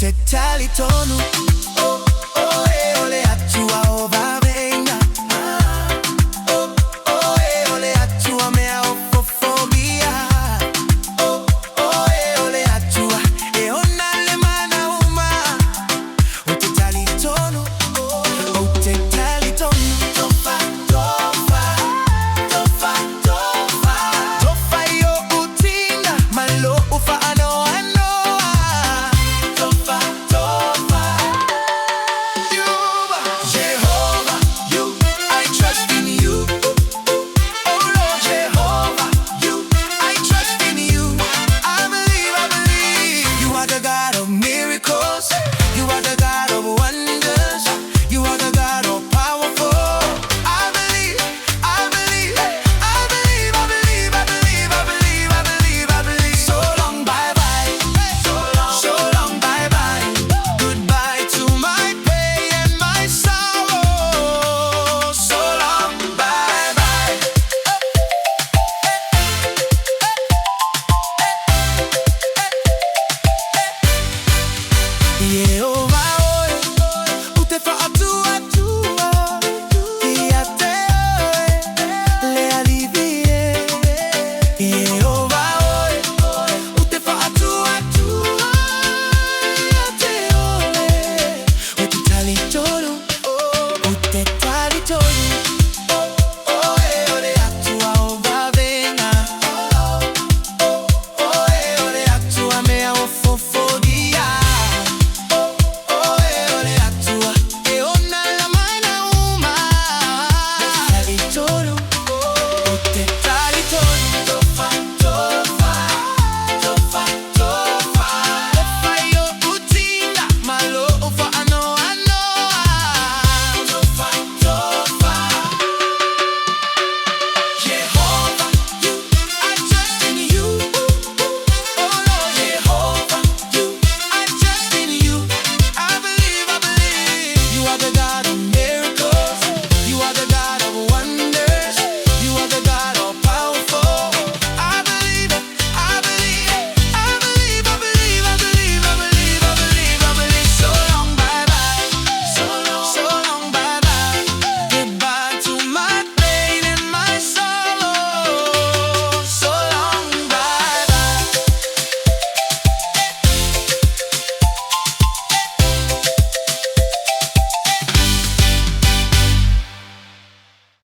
Oute Talitonu. Oh, oh, ole atua o vavenga. Oh, oh, ole atua mea ofofobia. Oh, oh, ole atua e ona le mana uma. Oute Talitonu. Oute Talitonu. Tofa, tofa, tofa, tofa. Tofa yo utinga malo ufa ano. Yeah.